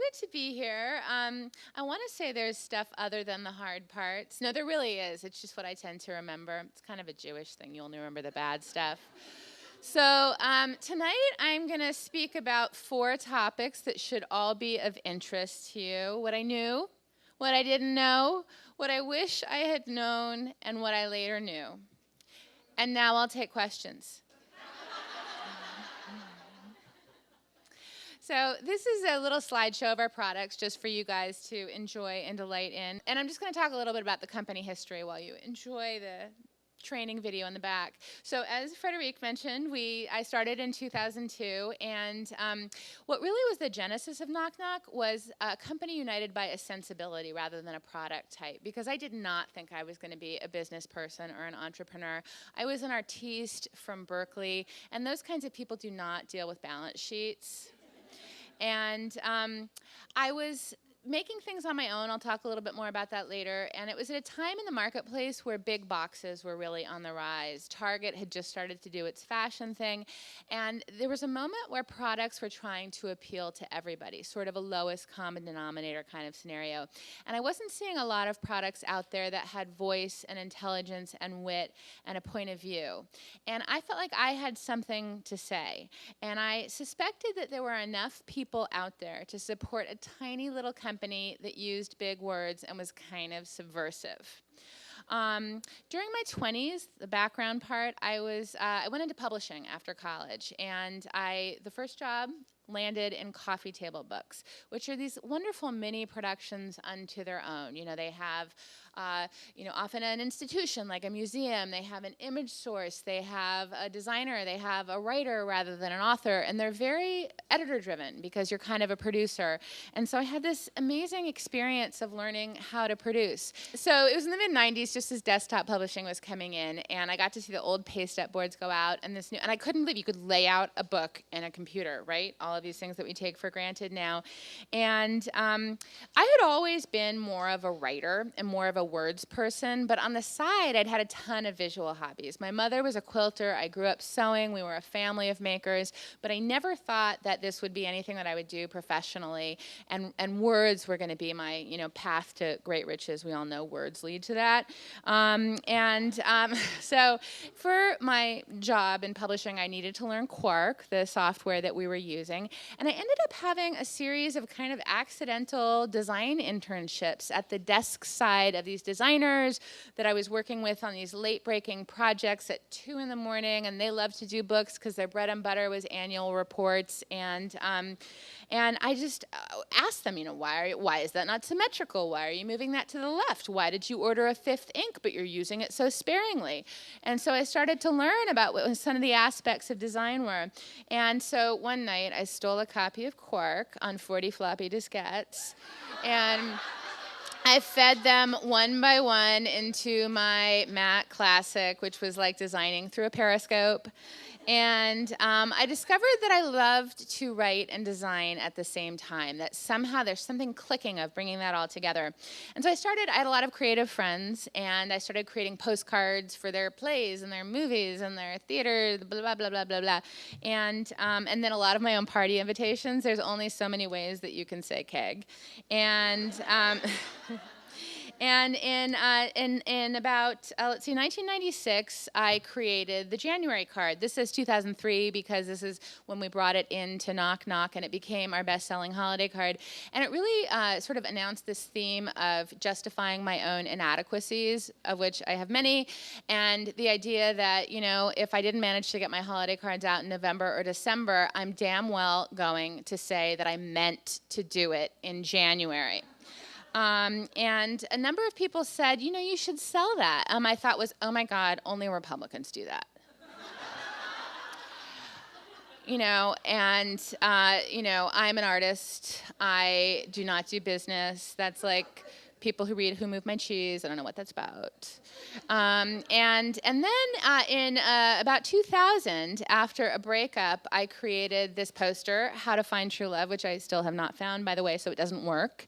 excited to be here. I want to say there's stuff other than the hard parts. No, there really is. It's just what I tend to remember. It's kind of a Jewish thing. You only remember the bad stuff. So tonight I'm going to speak about 4 topics that should all be of interest to you. What I knew, what I didn't know, what I wish I had known, and what I later knew. And now I'll take questions. So this is a little slideshow of our products just for you guys to enjoy and delight in. And I'm just going to talk a little bit about the company history while you enjoy the training video in the back. So as Frederic mentioned, I started in 2002, and what really was the genesis of Knock Knock was a company united by a sensibility rather than a product type, because I did not think I was going to be a business person or an entrepreneur. I was an artiste from Berkeley, and those kinds of people do not deal with balance sheets. And I was making things on my own. I'll talk a little bit more about that later. And it was at a time in the marketplace where big boxes were really on the rise. Target had just started to do its fashion thing. And there was a moment where products were trying to appeal to everybody, sort of a lowest common denominator kind of scenario. And I wasn't seeing a lot of products out there that had voice and intelligence and wit and a point of view. And I felt like I had something to say. And I suspected that there were enough people out there to support a tiny little company that used big words and was kind of subversive. During my 20s, the background part, I went into publishing after college, and the first job landed in coffee table books, which are these wonderful mini productions unto their own. You know, they have, often an institution like a museum. They have an image source. They have a designer. They have a writer rather than an author, and they're very editor-driven because you're kind of a producer. And so I had this amazing experience of learning how to produce. So it was in the mid-'90s, just as desktop publishing was coming in, and I got to see the old paste-up boards go out, and I couldn't believe you could lay out a book in a computer, right? All of these things that we take for granted now. And I had always been more of a writer and more of a words person, but on the side, I'd had a ton of visual hobbies. My mother was a quilter. I grew up sewing. We were a family of makers, but I never thought that this would be anything that I would do professionally, and words were going to be my, path to great riches. We all know words lead to that. So for my job in publishing, I needed to learn Quark, the software that we were using, and I ended up having a series of kind of accidental design internships at the desk side of these designers that I was working with on these late-breaking projects at 2 in the morning, and they loved to do books because their bread and butter was annual reports, and I just asked them, why is that not symmetrical? Why are you moving that to the left? Why did you order a 5th ink, but you're using it so sparingly? And so I started to learn about what some of the aspects of design were. And so one night I stole a copy of Quark on 40 floppy diskettes, and I fed them one by one into my Mac Classic, which was like designing through a periscope. And I discovered that I loved to write and design at the same time, that somehow there's something clicking of bringing that all together. And so I had a lot of creative friends, and I started creating postcards for their plays and their movies and their theater, blah, blah, blah, blah, blah, blah. And then a lot of my own party invitations. There's only so many ways that you can say keg. And And in about, 1996, I created the January card. This is 2003 because this is when we brought it into Knock Knock, and it became our best-selling holiday card. And it really sort of announced this theme of justifying my own inadequacies, of which I have many, and the idea that, if I didn't manage to get my holiday cards out in November or December, I'm damn well going to say that I meant to do it in January. And a number of people said, you should sell that. My thought was, oh my God, only Republicans do that. I'm an artist. I do not do business. That's like people who read Who Moved My Cheese. I don't know what that's about. And then in about 2000, after a breakup, I created this poster, How to Find True Love, which I still have not found, by the way, so it doesn't work.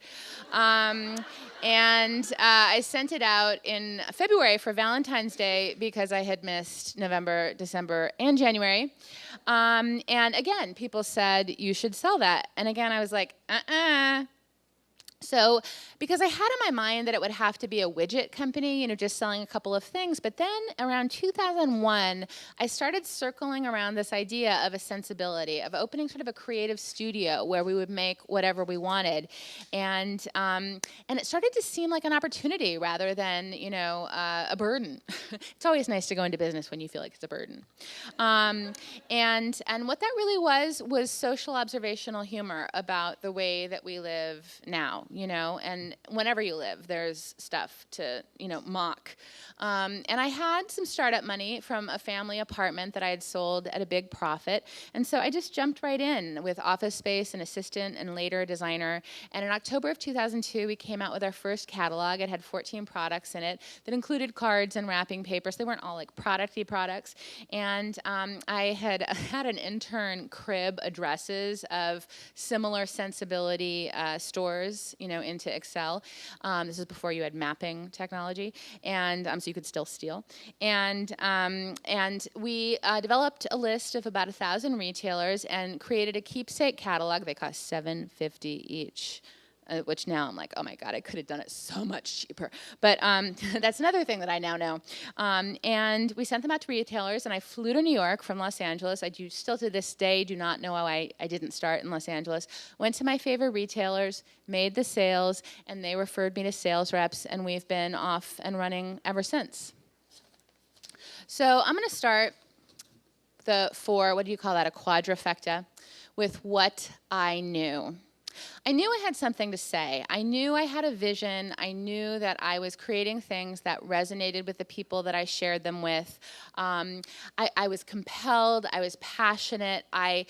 And I sent it out in February for Valentine's Day because I had missed November, December, and January. And again, people said, you should sell that. And again, I was like, So, because I had in my mind that it would have to be a widget company, you know, just selling a couple of things. But then around 2001, I started circling around this idea of a sensibility, of opening sort of a creative studio where we would make whatever we wanted. And it started to seem like an opportunity rather than, you know, a burden. It's always nice to go into business when you feel like it's a burden. And what that really was social observational humor about the way that we live now. You know, and whenever you live, there's stuff to, you know, mock. And I had some startup money from a family apartment that I had sold at a big profit. And so I just jumped right in with office space, an assistant, and later a designer. And in October of 2002, we came out with our first catalog. It had 14 products in it that included cards and wrapping papers. They weren't all like product-y products. And I had an intern crib addresses of similar sensibility stores, you know, into Excel. This is before you had mapping technology, and so you could still steal. And we developed a list of about 1,000 retailers and created a keepsake catalog. They cost $7.50 each. Which now I'm like, oh my God, I could have done it so much cheaper. But that's another thing that I now know. And we sent them out to retailers, and I flew to New York from Los Angeles. Still to this day do not know how I didn't start in Los Angeles. Went to my favorite retailers, made the sales, and they referred me to sales reps, and we've been off and running ever since. So I'm going to start what do you call that, a quadrifecta, with what I knew. I knew I had something to say. I knew I had a vision. I knew that I was creating things that resonated with the people that I shared them with. I was compelled. I was passionate. I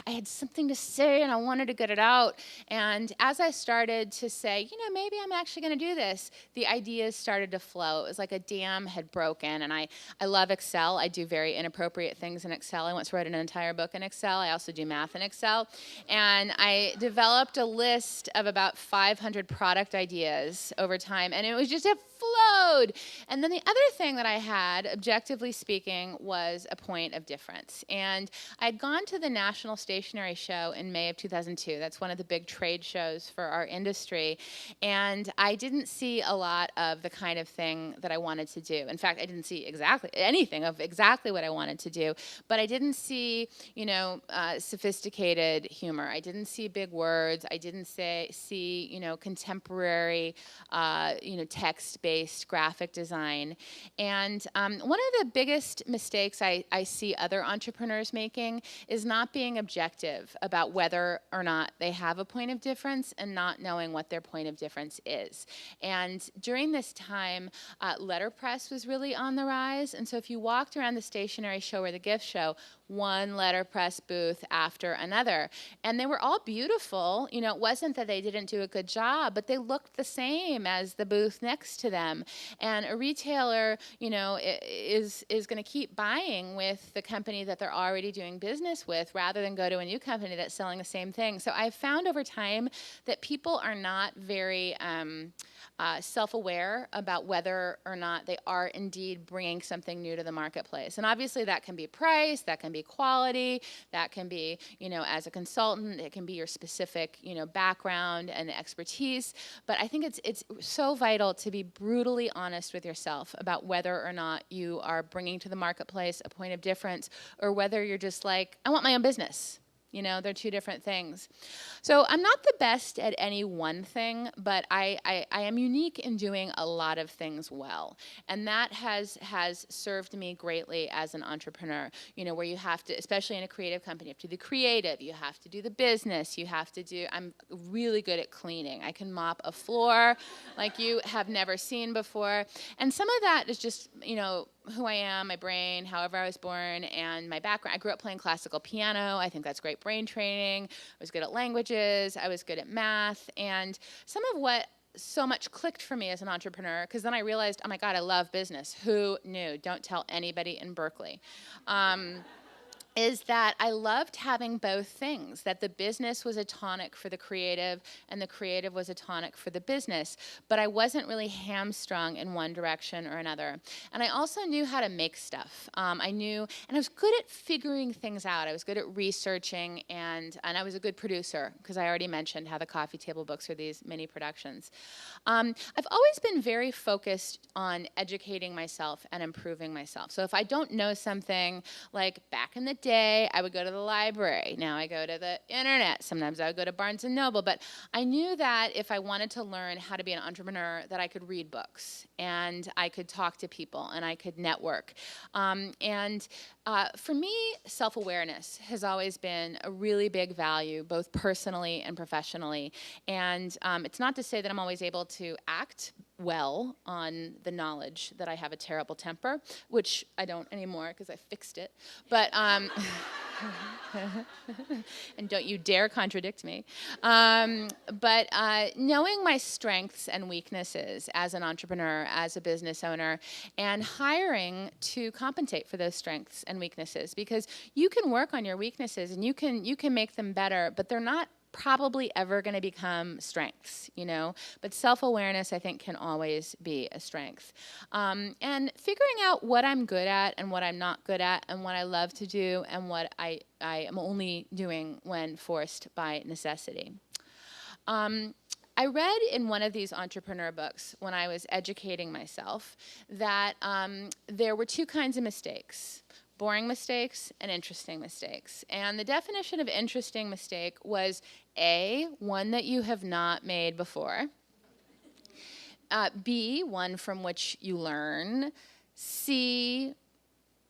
had something to say, and I wanted to get it out. And as I started to say, you know, maybe I'm actually going to do this, the ideas started to flow. It was like a dam had broken. And I love Excel. I do very inappropriate things in Excel. I once wrote an entire book in Excel. I also do math in Excel. And I developed a list of about 500 product ideas over time, and it was just, it flowed. And then the other thing that I had, objectively speaking, was a point of difference. And I'd gone to the National Stationery Show in May of 2002. That's one of the big trade shows for our industry. And I didn't see a lot of the kind of thing that I wanted to do. In fact, I didn't see anything of exactly what I wanted to do. But I didn't see, you know, sophisticated humor. I didn't see big words. I didn't see, you know, contemporary, you know, text-based graphic design. And one of the biggest mistakes I see other entrepreneurs making is not being objective about whether or not they have a point of difference and not knowing what their point of difference is. And during this time, letterpress was really on the rise. And so if you walked around the stationery show or the gift show, one letterpress booth after another. And they were all beautiful. You know, it wasn't that they didn't do a good job, but they looked the same as the booth next to them. And a retailer, you know, is going to keep buying with the company that they're already doing business with rather than go to a new company that's selling the same thing. So I've found over time that people are not very self-aware about whether or not they are indeed bringing something new to the marketplace. And obviously that can be price, that can be quality, that can be, you know, as a consultant, it can be your specific, you know, background and expertise. But I think it's so vital to be brutally honest with yourself about whether or not you are bringing to the marketplace a point of difference or whether you're just like, I want my own business. You know, they're two different things. So I'm not the best at any one thing, but I am unique in doing a lot of things well. And that has served me greatly as an entrepreneur, you know, where you have to, especially in a creative company, you have to do the creative, you have to do the business, you have to do, I'm really good at cleaning. I can mop a floor like you have never seen before. And some of that is just, you know, who I am, my brain, however I was born, and my background. I grew up playing classical piano. I think that's great brain training. I was good at languages. I was good at math. And some of what so much clicked for me as an entrepreneur, because then I realized, oh my God, I love business. Who knew? Don't tell anybody in Berkeley. Is that I loved having both things, that the business was a tonic for the creative and the creative was a tonic for the business, but I wasn't really hamstrung in one direction or another. And I also knew how to make stuff. I knew, and I was good at figuring things out. I was good at researching, and I was a good producer, because I already mentioned how the coffee table books are these mini productions. I've always been very focused on educating myself and improving myself. So if I don't know something, like back in the day, I would go to the library. Now I go to the internet. Sometimes I would go to Barnes & Noble. But I knew that if I wanted to learn how to be an entrepreneur, that I could read books, and I could talk to people, and I could network. For me, self-awareness has always been a really big value, both personally and professionally. And it's not to say that I'm always able to act well on the knowledge that I have a terrible temper, which I don't anymore because I fixed it. But and don't you dare contradict me. But knowing my strengths and weaknesses as an entrepreneur, as a business owner, and hiring to compensate for those strengths and weaknesses, because you can work on your weaknesses and you can make them better, but they're not probably ever going to become strengths, But self-awareness, I think, can always be a strength. And figuring out what I'm good at and what I'm not good at and what I love to do and what I am only doing when forced by necessity. I read in one of these entrepreneur books when I was educating myself that there were two kinds of mistakes: boring mistakes and interesting mistakes. And the definition of interesting mistake was A, one that you have not made before, B, one from which you learn, C,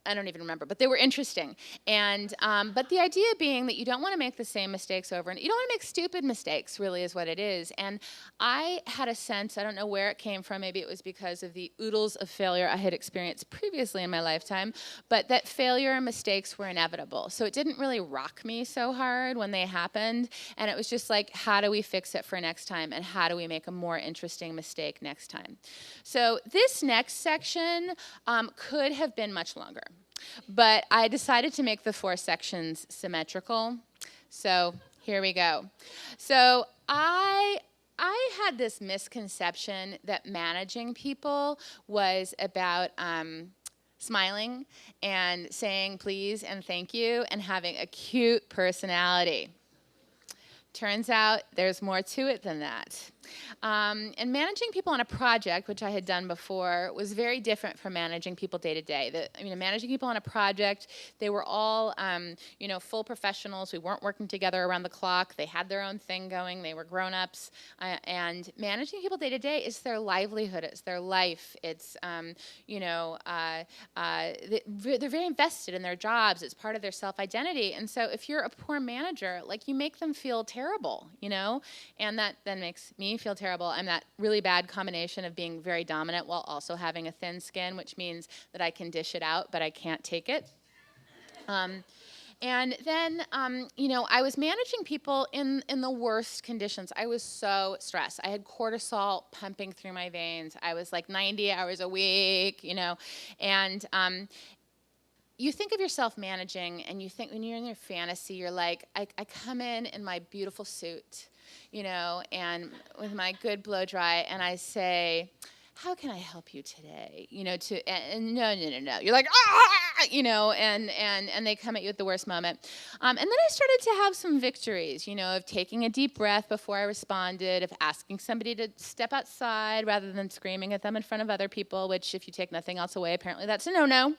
I don't even remember, but they were interesting. And but the idea being that you don't want to make the same mistakes over, and you don't want to make stupid mistakes, really is what it is. And I had a sense, I don't know where it came from, maybe it was because of the oodles of failure I had experienced previously in my lifetime, but that failure and mistakes were inevitable. So it didn't really rock me so hard when they happened, and it was just like, how do we fix it for next time, and how do we make a more interesting mistake next time? So this next section could have been much longer. But I decided to make the 4 sections symmetrical. So here we go. So I had this misconception that managing people was about smiling and saying please and thank you and having a cute personality. Turns out there's more to it than that. And managing people on a project, which I had done before, was very different from managing people day to day. Managing people on a project, they were all, full professionals. We weren't working together around the clock. They had their own thing going. They were grown-ups. And managing people day to day is their livelihood. It's their life. It's, they're very invested in their jobs. It's part of their self-identity. And so if you're a poor manager, you make them feel terrible, and that then makes me feel terrible. I'm that really bad combination of being very dominant while also having a thin skin, which means that I can dish it out, but I can't take it. And then, I was managing people in the worst conditions. I was so stressed. I had cortisol pumping through my veins. I was 90 hours a week, and you think of yourself managing, and you think when you're in your fantasy, you're like, I come in my beautiful suit, and with my good blow dry, and I say, how can I help you today? And no. You're like, and they come at you at the worst moment. And then I started to have some victories, of taking a deep breath before I responded, of asking somebody to step outside rather than screaming at them in front of other people, which if you take nothing else away, apparently that's a no-no.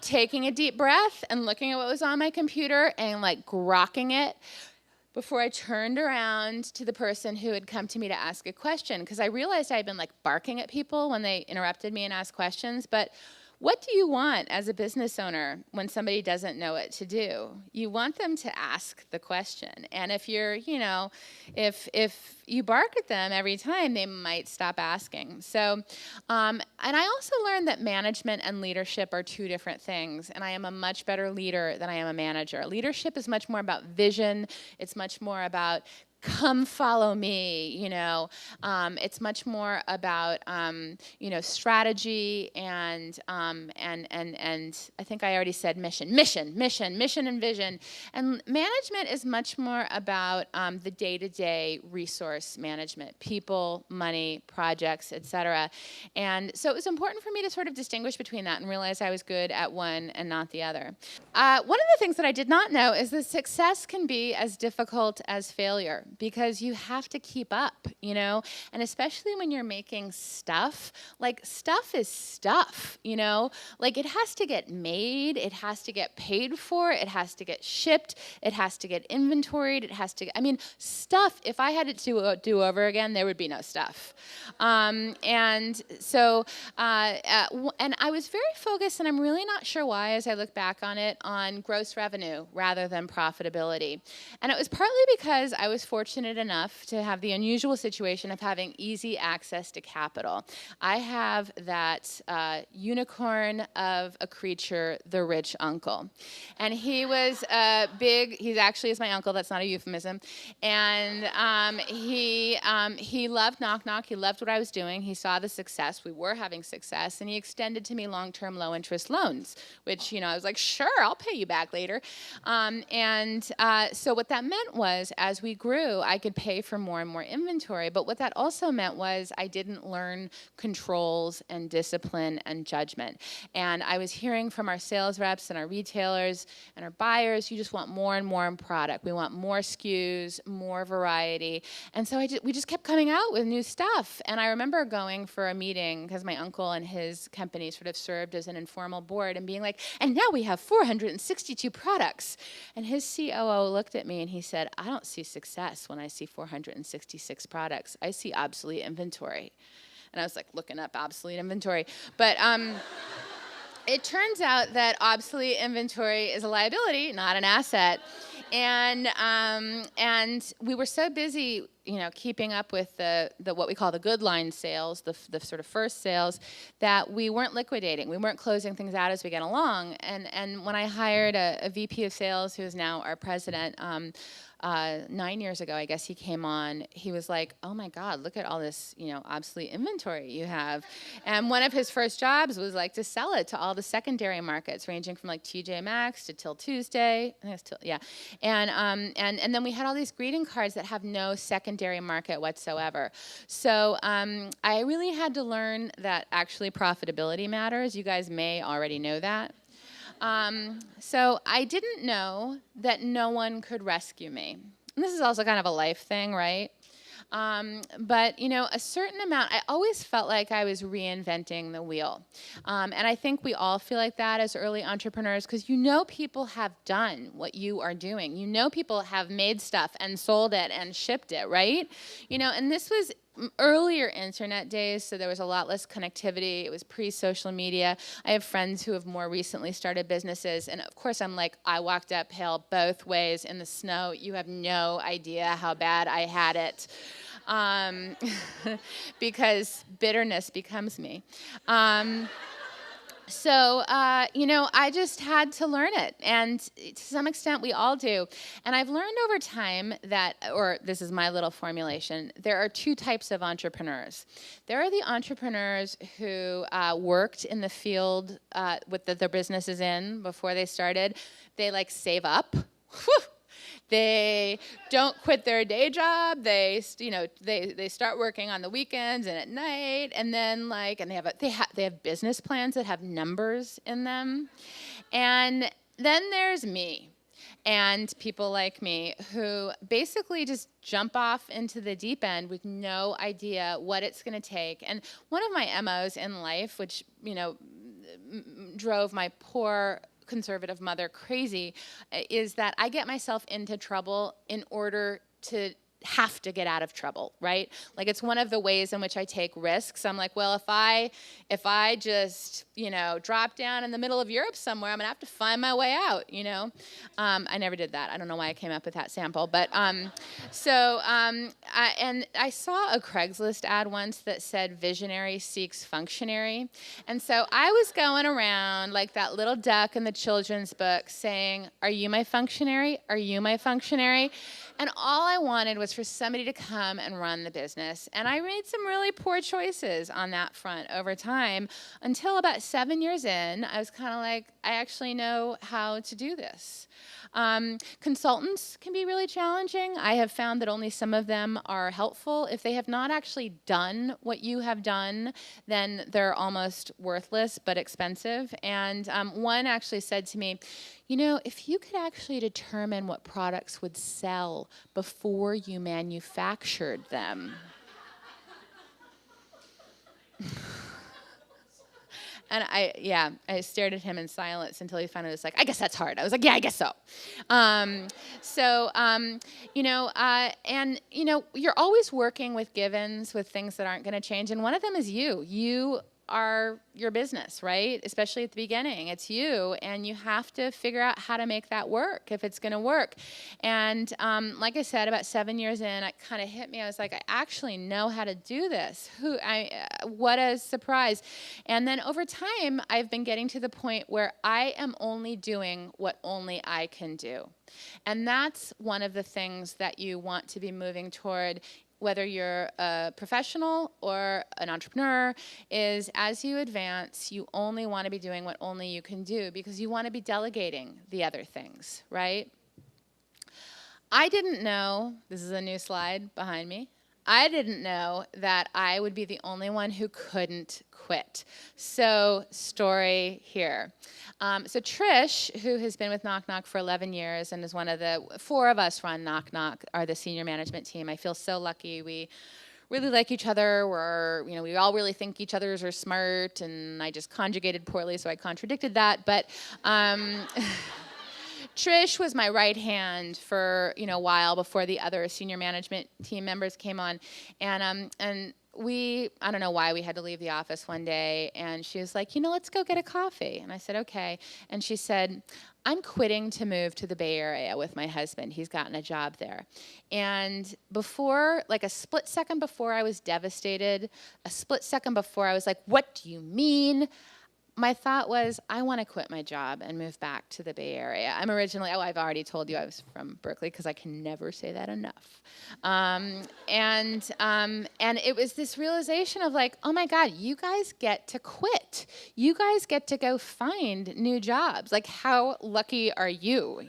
Taking a deep breath and looking at what was on my computer and grokking it before I turned around to the person who had come to me to ask a question, because I realized I had been barking at people when they interrupted me and asked questions. But what do you want as a business owner when somebody doesn't know what to do? You want them to ask the question. And if you're, if you bark at them every time, they might stop asking. So, and I also learned that management and leadership are 2 different things. And I am a much better leader than I am a manager. Leadership is much more about vision. It's much more about come follow me, it's much more about, strategy and I think I already said mission and vision. And management is much more about the day-to-day resource management, people, money, projects, etc. And so it was important for me to sort of distinguish between that and realize I was good at one and not the other. One of the things that I did not know is that success can be as difficult as failure, because you have to keep up, and especially when you're making stuff, like stuff is stuff, like it has to get made, it has to get paid for, it has to get shipped, it has to get inventoried, stuff, if I had it to do over again, there would be no stuff. And so, and I was very focused, and I'm really not sure why as I look back on it, on gross revenue rather than profitability. And it was partly because I was fortunate enough to have the unusual situation of having easy access to capital. I have that unicorn of a creature, the rich uncle. And he was he actually is my uncle, that's not a euphemism. And he loved Knock Knock, he loved what I was doing, he saw the success, we were having success, and he extended to me long-term low-interest loans, which, I was like, sure, I'll pay you back later. So what that meant was, as we grew, I could pay for more and more inventory, but what that also meant was I didn't learn controls and discipline and judgment. And I was hearing from our sales reps and our retailers and our buyers, you just want more and more in product. We want more SKUs, more variety. And so we just kept coming out with new stuff. And I remember going for a meeting, because my uncle and his company sort of served as an informal board, and being like, and now we have 462 products. And his COO looked at me and he said, I don't see success when I see 466 products. I see obsolete inventory. And I was like looking up obsolete inventory. But it turns out that obsolete inventory is a liability, not an asset. And we were so busy, keeping up with the what we call the good line sales, the sort of first sales, that we weren't liquidating. We weren't closing things out as we get along. And when I hired a VP of sales, who is now our president, 9 years ago, I guess he came on, he was like, oh my God, look at all this, obsolete inventory you have. And one of his first jobs was like to sell it to all the secondary markets, ranging from like TJ Maxx to Till Tuesday. I think it's Till, yeah. And then we had all these greeting cards that have no secondary market whatsoever. So I really had to learn that actually profitability matters. You guys may already know that. So I didn't know that no one could rescue me. And this is also kind of a life thing, right? But, a certain amount, I always felt like I was reinventing the wheel. And I think we all feel like that as early entrepreneurs, because people have done what you are doing. People have made stuff and sold it and shipped it, right? And this was earlier internet days, so there was a lot less connectivity. It was pre-social media. I have friends who have more recently started businesses, and of course I'm like, I walked uphill both ways in the snow. You have no idea how bad I had it, because bitterness becomes me. So, I just had to learn it, and to some extent we all do. And I've learned over time that, or this is my little formulation, there are two types of entrepreneurs. There are the entrepreneurs who worked in the field with their businesses in before they started. They save up. Whew. They don't quit their day job. They start working on the weekends and at night, and then and they have business plans that have numbers in them. And then there's me, and people like me who basically just jump off into the deep end with no idea what it's going to take. And one of my MOs in life, which drove my poor conservative mother crazy, is that I get myself into trouble in order to have to get out of trouble, right? It's one of the ways in which I take risks. I'm like, well, if I just, drop down in the middle of Europe somewhere, I'm gonna have to find my way out, I never did that. I don't know why I came up with that sample, but and I saw a Craigslist ad once that said visionary seeks functionary. And so I was going around like that little duck in the children's book saying, are you my functionary? Are you my functionary? And all I wanted was for somebody to come and run the business. And I made some really poor choices on that front over time until about 7 years in, I was kind of like, I actually know how to do this. Consultants can be really challenging. I have found that only some of them are helpful. If they have not actually done what you have done, then they're almost worthless but expensive. And one actually said to me, you know, if you could actually determine what products would sell before you manufactured them. And I stared at him in silence until he finally was like, I guess that's hard. I was like, yeah, I guess so. You're always working with givens, with things that aren't going to change. And one of them is you. You are your business, right? Especially at the beginning. It's you, and you have to figure out how to make that work if it's going to work. And like I said, about 7 years in, it kind of hit me. I was like, I actually know how to do this. What a surprise. And then over time, I've been getting to the point where I am only doing what only I can do. And that's one of the things that you want to be moving toward, whether you're a professional or an entrepreneur, is as you advance, you only want to be doing what only you can do because you want to be delegating the other things, right? I didn't know, this is a new slide behind me, I didn't know that I would be the only one who couldn't quit. So, story here. So Trish, who has been with Knock Knock for 11 years and is one of the 4 of us run Knock Knock, are the senior management team. I feel so lucky. We really like each other. We all really think each other's are smart, and I just conjugated poorly, so I contradicted that. But Trish was my right hand for a while before the other senior management team members came on, and I don't know why we had to leave the office one day, and she was like, let's go get a coffee. And I said, okay. And she said, I'm quitting to move to the Bay Area with my husband. He's gotten a job there. And before, like a split second before I was devastated, a split second before I was like, what do you mean? My thought was, I want to quit my job and move back to the Bay Area. I'm originally, I've already told you I was from Berkeley because I can never say that enough. And it was this realization of like, oh my God, you guys get to quit. You guys get to go find new jobs. Like, how lucky are you,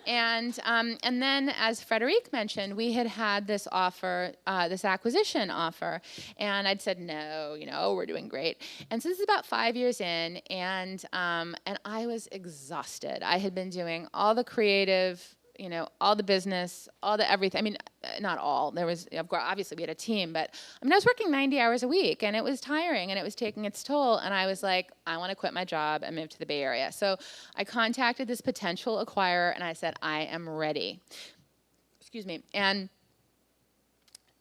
And then, as Frederic mentioned, we had this offer, this acquisition offer, and I'd said, no, we're doing great. And so this is about 5 years in, and I was exhausted. I had been doing all the creative, all the business, all the everything. I mean, not all. There was, obviously, we had a team, but I was working 90 hours a week, and it was tiring, and it was taking its toll. And I was like, I want to quit my job and move to the Bay Area. So I contacted this potential acquirer, and I said, I am ready. Excuse me. And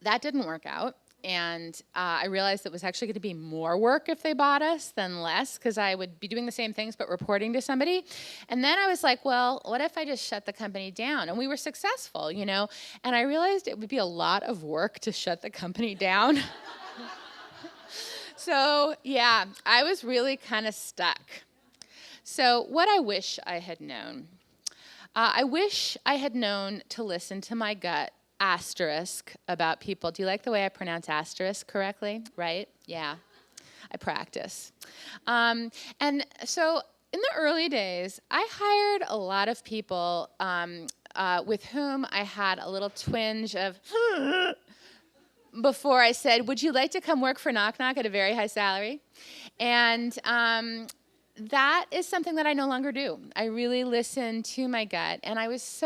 that didn't work out. And I realized it was actually going to be more work if they bought us than less, because I would be doing the same things but reporting to somebody. And then I was like, well, what if I just shut the company down? And we were successful, And I realized it would be a lot of work to shut the company down. So, yeah, I was really kind of stuck. So what I wish I had known. I wish I had known to listen to my gut. Asterisk about people. Do you like the way I pronounce asterisk correctly? Right? Yeah. I practice. And so in the early days, I hired a lot of people with whom I had a little twinge of before I said, would you like to come work for Knock Knock at a very high salary? And that is something that I no longer do. I really listen to my gut. And I was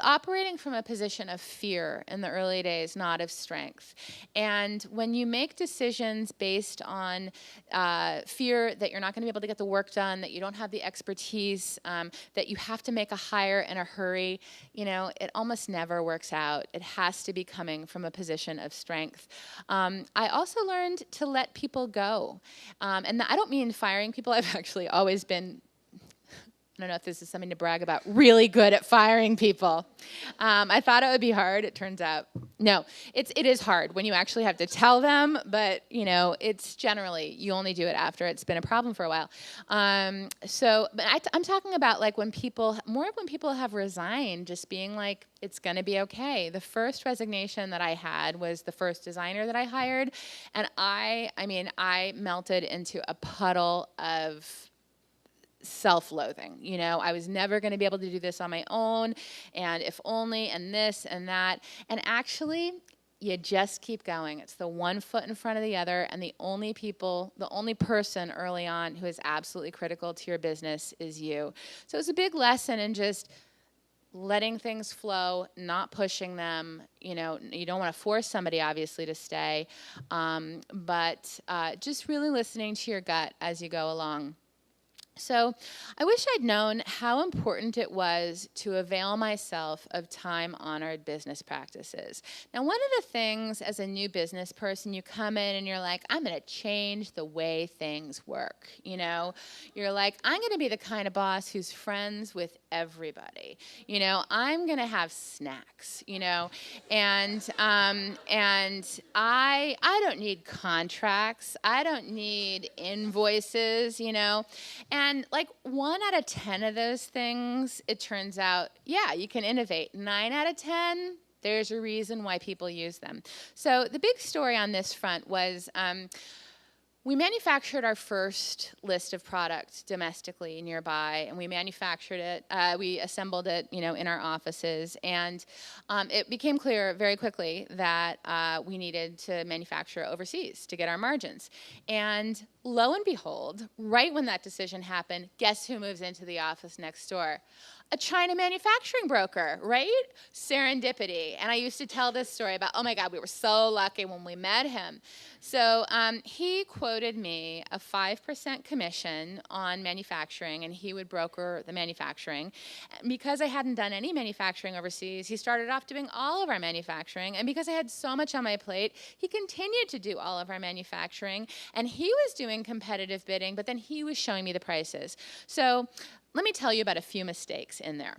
operating from a position of fear in the early days, not of strength. And when you make decisions based on fear that you're not going to be able to get the work done, that you don't have the expertise, that you have to make a hire in a hurry, it almost never works out. It has to be coming from a position of strength. I also learned to let people go. And I don't mean firing people. I've actually always been, I don't know if this is something to brag about, really good at firing people. I thought it would be hard. It turns out No, it is hard when you actually have to tell them, but it's generally you only do it after it's been a problem for a while. But I'm talking about like when people have resigned, just being like, it's gonna be okay. The first resignation that I had was the first designer that I hired, and I melted into a puddle of self-loathing. I was never going to be able to do this on my own, and if only, and this and that. And actually, you just keep going. It's the one foot in front of the other, and the only person early on who is absolutely critical to your business is you. So it's a big lesson in just letting things flow, not pushing them. You don't want to force somebody, obviously, to stay, but just really listening to your gut as you go along. So I wish I'd known how important it was to avail myself of time-honored business practices. Now, one of the things as a new business person, you come in and you're like, I'm going to change the way things work. You're like, I'm going to be the kind of boss who's friends with everybody. I'm going to have snacks, and I don't need contracts. I don't need invoices, And like 1 out of 10 of those things, it turns out, yeah, you can innovate. 9 out of 10, there's a reason why people use them. So the big story on this front was we manufactured our first list of products domestically nearby, and we manufactured it. We assembled it, in our offices, and it became clear very quickly that we needed to manufacture overseas to get our margins. And lo and behold, right when that decision happened, guess who moves into the office next door? A China manufacturing broker, right? Serendipity. And I used to tell this story about, oh my God, we were so lucky when we met him. So he quoted me a 5% commission on manufacturing, and he would broker the manufacturing. Because I hadn't done any manufacturing overseas, he started off doing all of our manufacturing. And because I had so much on my plate, he continued to do all of our manufacturing. And he was doing competitive bidding, but then he was showing me the prices. So let me tell you about a few mistakes in there.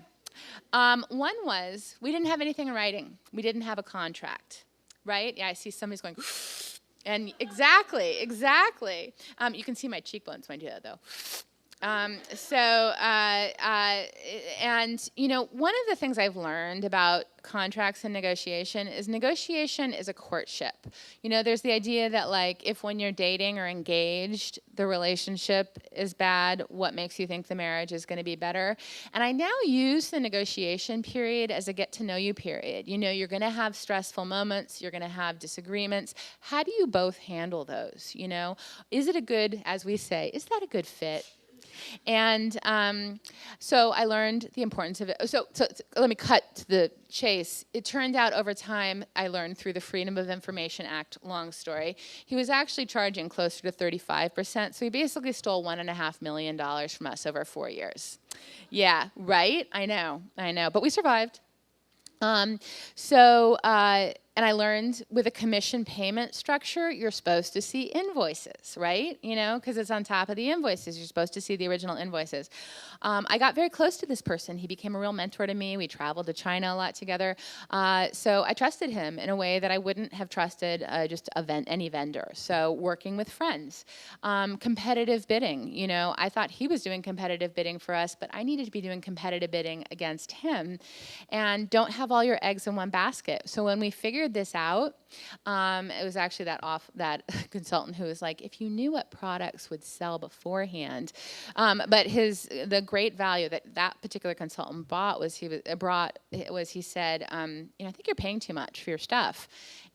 One was we didn't have anything in writing. We didn't have a contract, right? Yeah, I see somebody's going, and exactly. You can see my cheekbones when I do that, though. And one of the things I've learned about contracts and negotiation is a courtship. There's the idea that like if when you're dating or engaged, the relationship is bad, what makes you think the marriage is going to be better? And I now use the negotiation period as a get to know you period. You're going to have stressful moments, you're going to have disagreements. How do you both handle those? Is it a good, as we say, is that a good fit? And so I learned the importance of it. So let me cut to the chase. It turned out over time, I learned through the Freedom of Information Act, long story, he was actually charging closer to 35%. So he basically stole $1.5 million from us over 4 years. Yeah, right? I know. But we survived. And I learned with a commission payment structure, you're supposed to see invoices, right? Because it's on top of the invoices. You're supposed to see the original invoices. I got very close to this person. He became a real mentor to me. We traveled to China a lot together. So I trusted him in a way that I wouldn't have trusted just any vendor. So working with friends, competitive bidding. I thought he was doing competitive bidding for us, but I needed to be doing competitive bidding against him. And don't have all your eggs in one basket. So when we figured this out, it was actually that consultant who was like, if you knew what products would sell beforehand. But the great value that particular consultant brought was he said, I think you're paying too much for your stuff.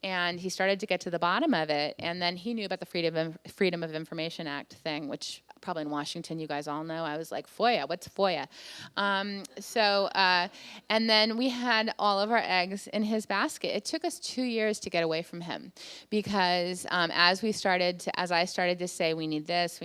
And he started to get to the bottom of it. And then he knew about the Freedom of Information Act thing, which probably in Washington you guys all know. I was like, FOIA, what's FOIA? And then we had all of our eggs in his basket. It took us 2 years to get away from him because as I started to say, we need this,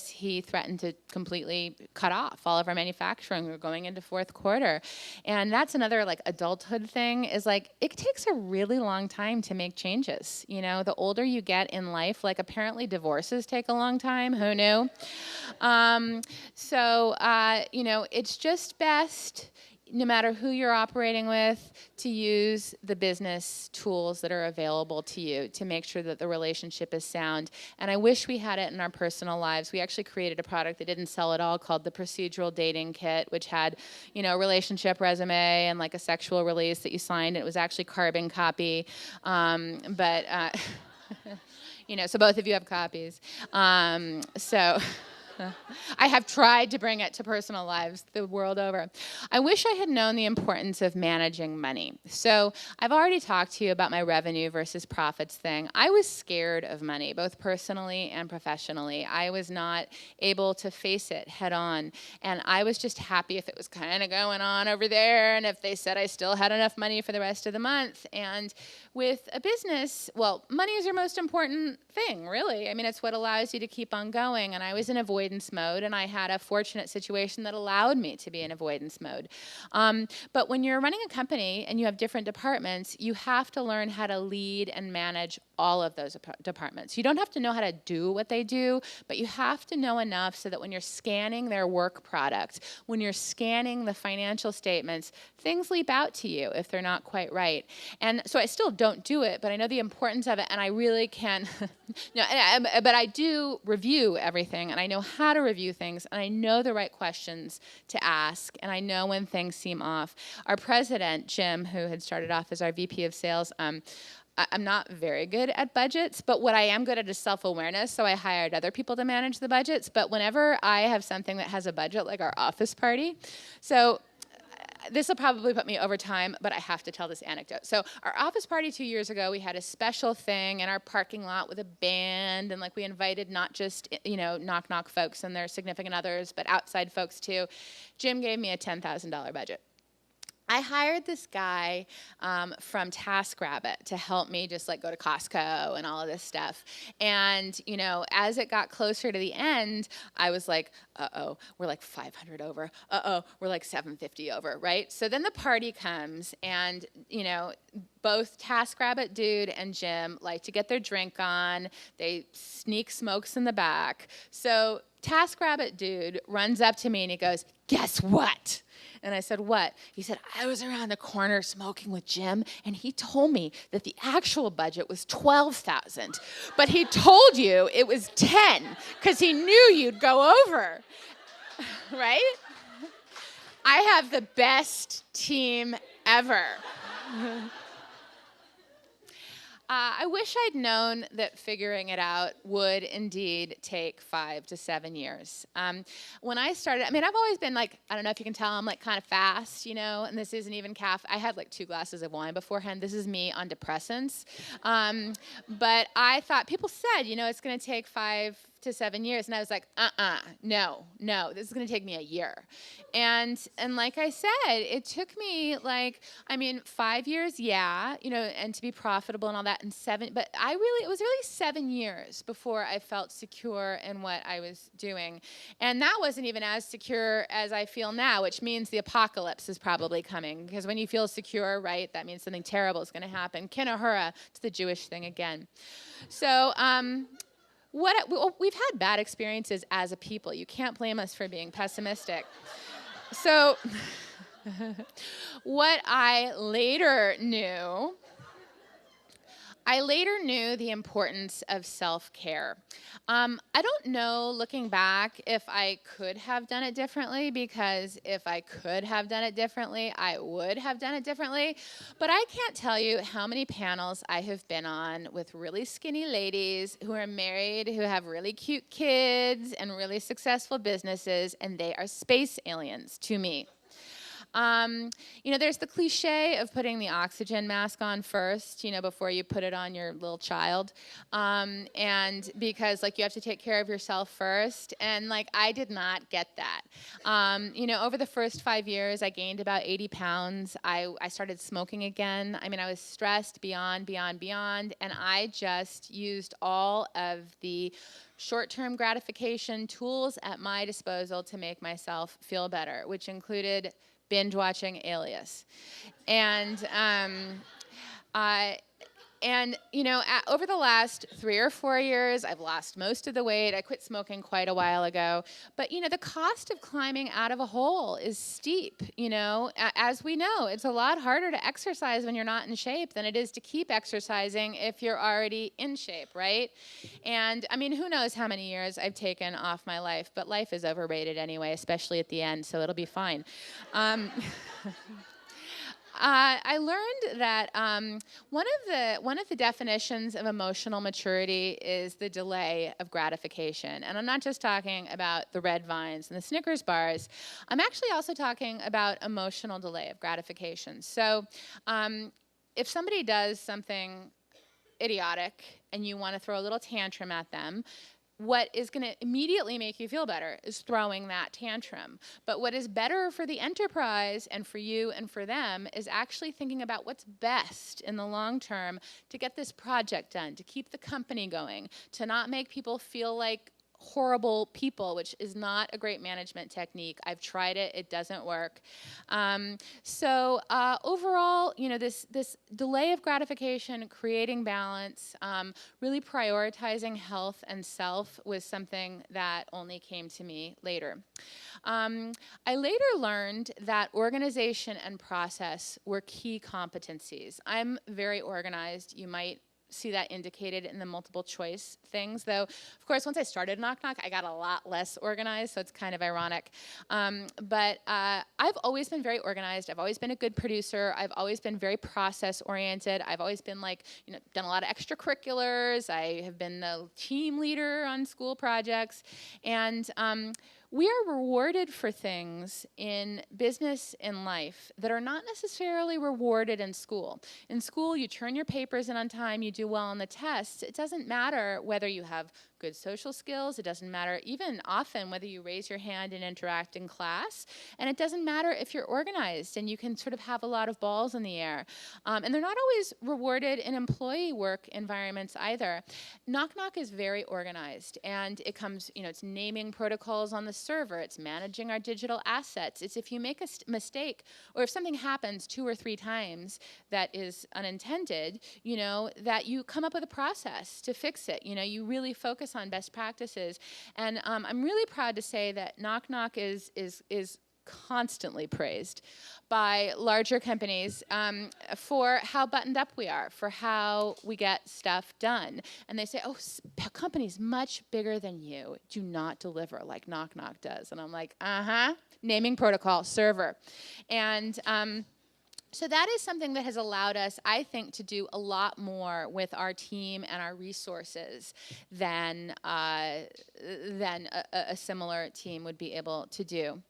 he threatened to completely cut off all of our manufacturing. We were going into fourth quarter. And that's another like adulthood thing is like, it takes a really long time to make changes. The older you get in life, like apparently divorces take a long time. Who knew? It's just best no matter who you're operating with, to use the business tools that are available to you to make sure that the relationship is sound. And I wish we had it in our personal lives. We actually created a product that didn't sell at all called the Procedural Dating Kit, which had, a relationship resume and like a sexual release that you signed. It was actually carbon copy, but so both of you have copies. So I have tried to bring it to personal lives the world over. I wish I had known the importance of managing money. So I've already talked to you about my revenue versus profits thing. I was scared of money, both personally and professionally. I was not able to face it head on. And I was just happy if it was kind of going on over there and if they said I still had enough money for the rest of the month. And with a business, well, money is your most important thing, really. I mean, it's what allows you to keep on going. And I was in avoidance mode, and I had a fortunate situation that allowed me to be in avoidance mode. But when you're running a company and you have different departments, you have to learn how to lead and manage all of those departments. You don't have to know how to do what they do, but you have to know enough so that when you're scanning their work product, when you're scanning the financial statements, things leap out to you if they're not quite right. And so I still don't do it, but I know the importance of it, and I really can, but I do review everything, and I know how to review things, and I know the right questions to ask, and I know when things seem off. Our president, Jim, who had started off as our VP of sales, I'm not very good at budgets, but what I am good at is self-awareness, so I hired other people to manage the budgets. But whenever I have something that has a budget, like our office party, so this will probably put me over time, but I have to tell this anecdote. So our office party 2 years ago, we had a special thing in our parking lot with a band, and we invited not just, knock-knock folks and their significant others, but outside folks too. Jim gave me a $10,000 budget. I hired this guy from TaskRabbit to help me just go to Costco and all of this stuff. And, as it got closer to the end, I was like, uh-oh, we're 500 over. Uh-oh, we're 750 over, right? So then the party comes, and, both TaskRabbit dude and Jim like to get their drink on. They sneak smokes in the back. So TaskRabbit dude runs up to me and he goes, "Guess what?" And I said, "What?" He said, "I was around the corner smoking with Jim, and he told me that the actual budget was $12,000, but he told you it was 10 because he knew you'd go over." Right? I have the best team ever. I wish I'd known that figuring it out would indeed take 5 to 7 years. When I started, I've always been I don't know if you can tell, I'm kind of fast, and this isn't even caffeine. I had 2 glasses of wine beforehand. This is me on depressants. But I thought, people said, it's going to take 5 to 7 years. And I was like, no, this is going to take me a year. And like I said, it took me 5 years, yeah, and to be profitable and all that, and 7, but it was really 7 years before I felt secure in what I was doing. And that wasn't even as secure as I feel now, which means the apocalypse is probably coming, because when you feel secure, right, that means something terrible is going to happen. Kinahura, it's the Jewish thing again. So, we've had bad experiences as a people. You can't blame us for being pessimistic. So what I later knew the importance of self-care. I don't know, looking back, if I could have done it differently, because if I could have done it differently, I would have done it differently. But I can't tell you how many panels I have been on with really skinny ladies who are married, who have really cute kids and really successful businesses, and they are space aliens to me. There's the cliche of putting the oxygen mask on first, before you put it on your little child. And because, you have to take care of yourself first. And, I did not get that. Over the first 5 years, I gained about 80 pounds. I started smoking again. I was stressed beyond. And I just used all of the short-term gratification tools at my disposal to make myself feel better, which included binge watching Alias. And And, over the last 3 or 4 years, I've lost most of the weight. I quit smoking quite a while ago. But, the cost of climbing out of a hole is steep, As we know, it's a lot harder to exercise when you're not in shape than it is to keep exercising if you're already in shape, right? And, who knows how many years I've taken off my life, but life is overrated anyway, especially at the end, so it'll be fine. I learned that one of the definitions of emotional maturity is the delay of gratification. And I'm not just talking about the red vines and the Snickers bars. I'm actually also talking about emotional delay of gratification. So if somebody does something idiotic and you want to throw a little tantrum at them, what is going to immediately make you feel better is throwing that tantrum. But what is better for the enterprise and for you and for them is actually thinking about what's best in the long term to get this project done, to keep the company going, to not make people feel like horrible people, which is not a great management technique. I've tried it. It doesn't work. So overall, this delay of gratification, creating balance, really prioritizing health and self was something that only came to me later. I later learned that organization and process were key competencies. I'm very organized. You might see that indicated in the multiple choice things, though, of course, once I started Knock Knock, I got a lot less organized, so it's kind of ironic. But I've always been very organized. I've always been a good producer. I've always been very process-oriented. I've always been, done a lot of extracurriculars. I have been the team leader on school projects. And we are rewarded for things in business and life that are not necessarily rewarded in school. In school, you turn your papers in on time, you do well on the tests. It doesn't matter whether you have good social skills. It doesn't matter even often whether you raise your hand and interact in class. And it doesn't matter if you're organized and you can sort of have a lot of balls in the air. And they're not always rewarded in employee work environments either. Knock Knock is very organized, and it comes, it's naming protocols on the server. It's managing our digital assets. It's if you make a mistake or if something happens 2 or 3 times that is unintended, that you come up with a process to fix it. You really focus on best practices. And I'm really proud to say that Knock Knock is constantly praised by larger companies for how buttoned up we are, for how we get stuff done. And they say, oh, companies much bigger than you do not deliver like Knock Knock does. And I'm like, naming protocol, server. And so that is something that has allowed us, I think, to do a lot more with our team and our resources than a similar team would be able to do.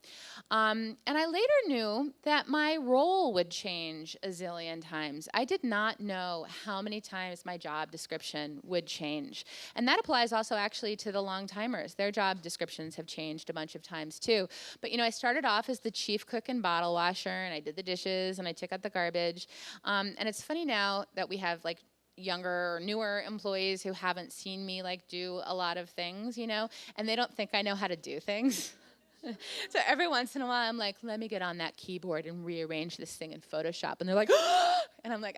And I later knew that my role would change a zillion times. I did not know how many times my job description would change. And that applies also actually to the long-timers. Their job descriptions have changed a bunch of times too. But I started off as the chief cook and bottle washer, and I did the dishes, and I took out the garbage. And it's funny now that we have younger or newer employees who haven't seen me do a lot of things, and they don't think I know how to do things. So every once in a while I'm like, let me get on that keyboard and rearrange this thing in Photoshop. And they're like, and I'm like,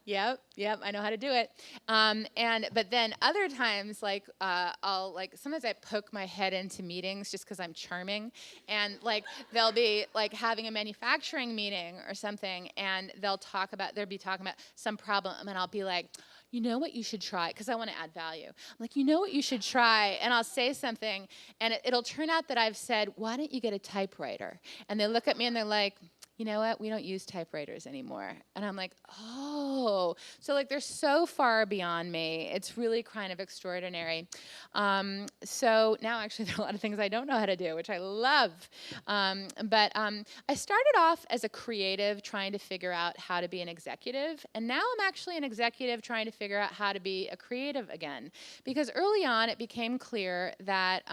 yep, I know how to do it. But then other times, I'll sometimes I poke my head into meetings just because I'm charming, and they'll be having a manufacturing meeting or something, and they'll be talking about some problem, and I'll be like, you know what you should try, because I want to add value. I'm like, you know what you should try, and I'll say something, and it'll turn out that I've said, why don't you get a typewriter? And they look at me and they're like, you know what, we don't use typewriters anymore. And I'm like, oh. So they're so far beyond me. It's really kind of extraordinary. So now actually there are a lot of things I don't know how to do, which I love. But I started off as a creative trying to figure out how to be an executive. And now I'm actually an executive trying to figure out how to be a creative again. Because early on it became clear that,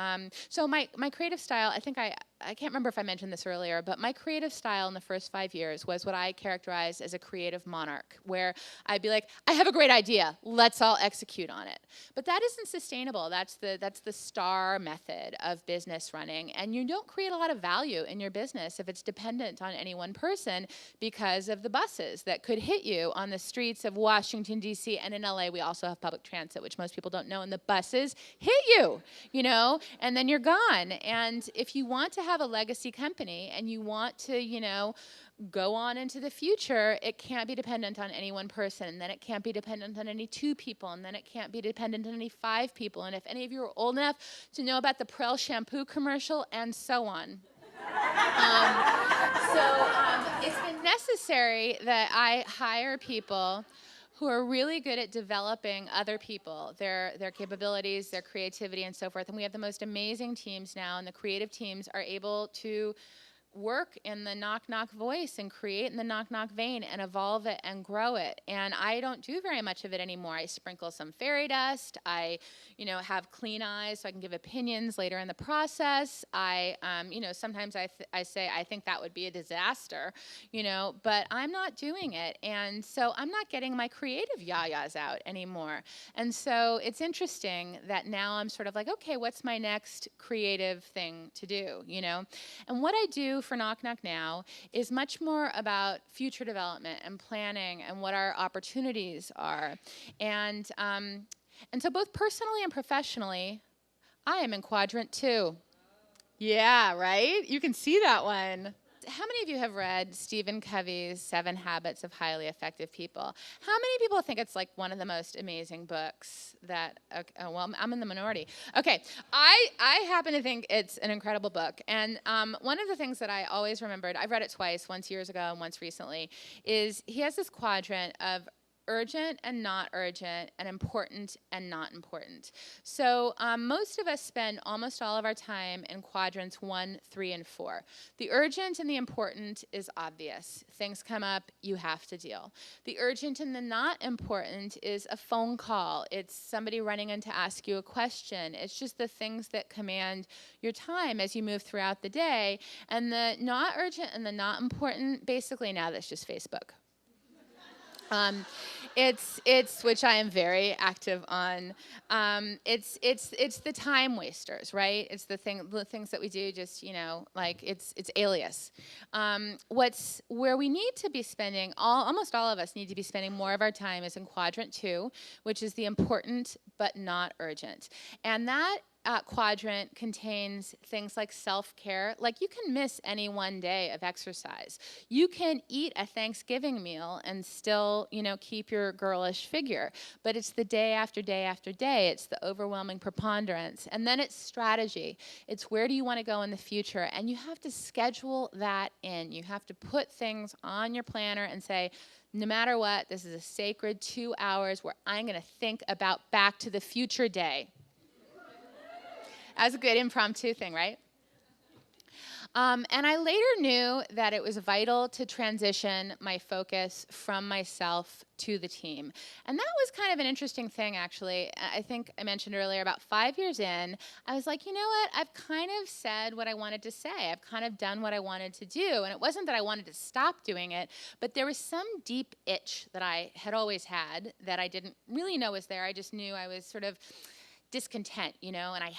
so my creative style, I think I can't remember if I mentioned this earlier, but my creative style in the first 5 years was what I characterized as a creative monarch, where I'd be like, I have a great idea, let's all execute on it. But that isn't sustainable. That's the star method of business running, and you don't create a lot of value in your business if it's dependent on any one person because of the buses that could hit you on the streets of Washington, D.C., and in L.A. we also have public transit, which most people don't know, and the buses hit you, and then you're gone. And if you want to have a legacy company and you want to, go on into the future, it can't be dependent on any one person, and then it can't be dependent on any 2 people, and then it can't be dependent on any 5 people. And if any of you are old enough to know about the Prel shampoo commercial, and so on. It's been necessary that I hire people who are really good at developing other people, their capabilities, their creativity, and so forth. And we have the most amazing teams now, and the creative teams are able to work in the knock-knock voice and create in the knock-knock vein and evolve it and grow it. And I don't do very much of it anymore. I sprinkle some fairy dust. I, have clean eyes so I can give opinions later in the process. I, sometimes I say, I think that would be a disaster, but I'm not doing it. And so I'm not getting my creative yayas out anymore. And so it's interesting that now I'm sort of like, okay, what's my next creative thing to do, And what I do for Knock Knock now is much more about future development and planning and what our opportunities are. And so both personally and professionally, I am in quadrant 2. Yeah, right? You can see that one. How many of you have read Stephen Covey's 7 Habits of Highly Effective People? How many people think it's like one of the most amazing books that, well, I'm in the minority. Okay, I happen to think it's an incredible book. And one of the things that I always remembered, I've read it twice, once years ago and once recently, is he has this quadrant of urgent and not urgent, and important and not important. So most of us spend almost all of our time in quadrants 1, 3, and 4. The urgent and the important is obvious. Things come up, you have to deal. The urgent and the not important is a phone call. It's somebody running in to ask you a question. It's just the things that command your time as you move throughout the day. And the not urgent and the not important, basically now that's just Facebook. It's which I am very active on. It's the time wasters, right? It's the things that we do just, like it's alias. Where we need to be spending, almost all of us need to be spending more of our time is in quadrant 2, which is the important but not urgent. And that quadrant contains things like self-care. Like you can miss any one day of exercise. You can eat a Thanksgiving meal and still, keep your girlish figure. But it's the day after day after day. It's the overwhelming preponderance. And then it's strategy. It's where do you want to go in the future? And you have to schedule that in. You have to put things on your planner and say, no matter what, this is a sacred 2 hours where I'm going to think about Back to the Future Day. As a good impromptu thing, right? And I later knew that it was vital to transition my focus from myself to the team. And that was kind of an interesting thing, actually. I think I mentioned earlier, about 5 years in, I was like, you know what? I've kind of said what I wanted to say. I've kind of done what I wanted to do. And it wasn't that I wanted to stop doing it, but there was some deep itch that I had always had that I didn't really know was there. I just knew I was sort of discontent, and I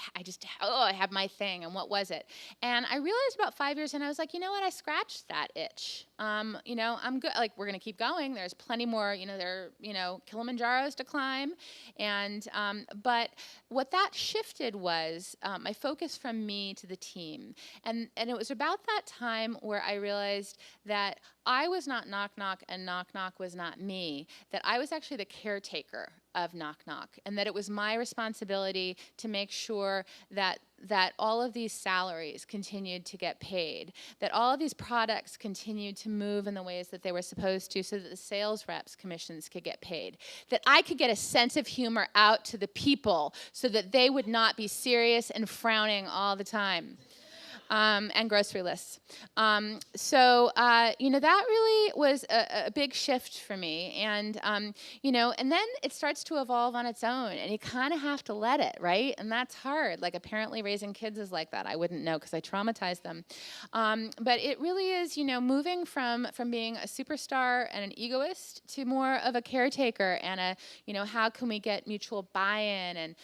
have my thing, and what was it? And I realized about 5 years, and I was like, you know what, I scratched that itch. I'm good, like, we're gonna keep going, there's plenty more, Kilimanjaros to climb, and, but what that shifted was my focus from me to the team, and it was about that time where I realized that I was not Knock Knock, and Knock Knock was not me, that I was actually the caretaker of Knock Knock, and that it was my responsibility to make sure that all of these salaries continued to get paid, that all of these products continued to move in the ways that they were supposed to so that the sales reps' commissions could get paid, that I could get a sense of humor out to the people so that they would not be serious and frowning all the time. and grocery lists. That really was a big shift for me. And, and then it starts to evolve on its own, and you kind of have to let it, right? And that's hard. Like, apparently raising kids is like that. I wouldn't know because I traumatized them. But it really is, moving from being a superstar and an egoist to more of a caretaker and how can we get mutual buy-in and,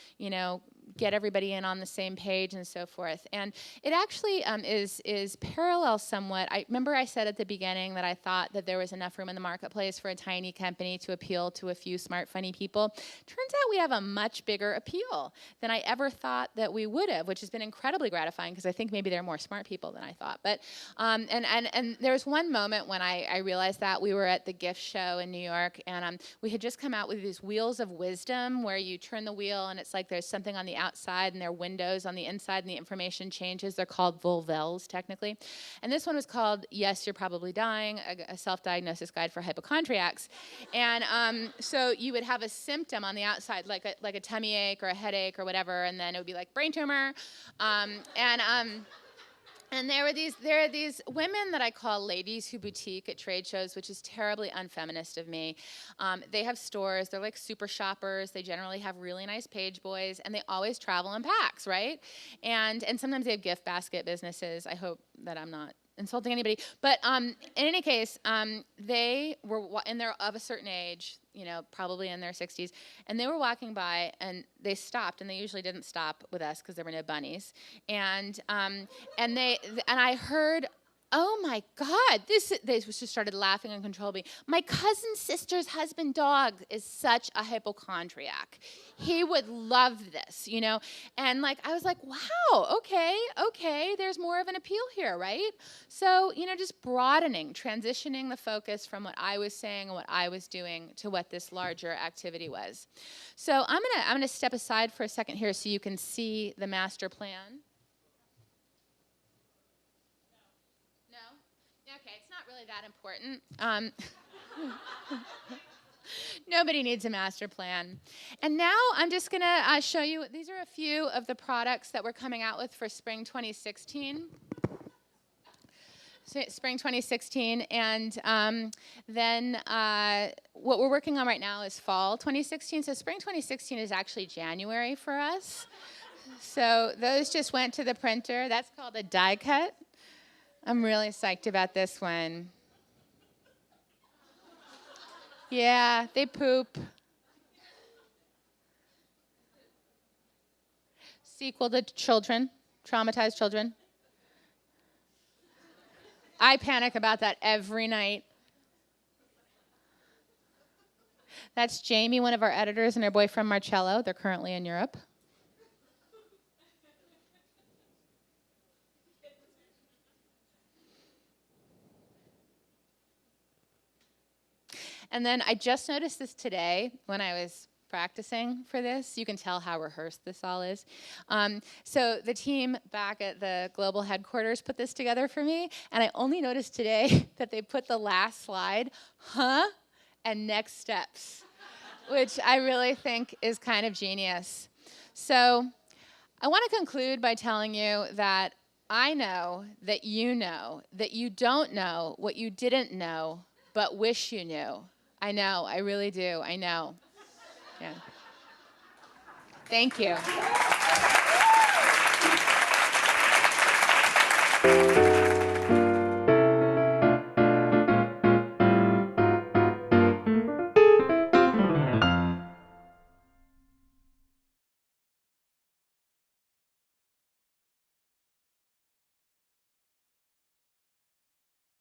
get everybody in on the same page and so forth. And it actually is parallel somewhat. I remember I said at the beginning that I thought that there was enough room in the marketplace for a tiny company to appeal to a few smart, funny people. Turns out we have a much bigger appeal than I ever thought that we would have, which has been incredibly gratifying because I think maybe there are more smart people than I thought. But and there was one moment when I realized that. We were at the gift show in New York, and we had just come out with these wheels of wisdom where you turn the wheel and it's like there's something on the outside and there are windows on the inside and the information changes. They're called volvels, technically. And this one was called Yes, You're Probably Dying, a self-diagnosis guide for hypochondriacs. And so you would have a symptom on the outside, like a tummy ache or a headache or whatever, and then it would be like brain tumor. And there are these women that I call ladies who boutique at trade shows, which is terribly unfeminist of me. They have stores. They're like super shoppers. They generally have really nice page boys, and they always travel in packs, right? And sometimes they have gift basket businesses. I hope that I'm not insulting anybody. But in any case, they were, and they're of a certain age, probably in their 60s, and they were walking by, and they stopped, and they usually didn't stop with us because there were no bunnies, and I heard, oh my God, they just started laughing uncontrollably. My cousin's sister's husband dog is such a hypochondriac. He would love this, And I was like, wow, okay, there's more of an appeal here, right? So, just broadening, transitioning the focus from what I was saying and what I was doing to what this larger activity was. So I'm gonna step aside for a second here so you can see the master plan. Okay, it's not really that important. Nobody needs a master plan. And now I'm just going to show you, these are a few of the products that we're coming out with for spring 2016. Spring 2016, and then what we're working on right now is fall 2016. So spring 2016 is actually January for us. So those just went to the printer. That's called a die cut. I'm really psyched about this one. Yeah, they poop. Sequel to children, traumatized children. I panic about that every night. That's Jamie, one of our editors, and her boyfriend Marcello. They're currently in Europe. And then I just noticed this today when I was practicing for this. You can tell how rehearsed this all is. So the team back at the global headquarters put this together for me, and I only noticed today that they put the last slide, and next steps, which I really think is kind of genius. So I want to conclude by telling you that I know that you don't know what you didn't know, but wish you knew. I know, I really do, I know. Yeah. Thank you.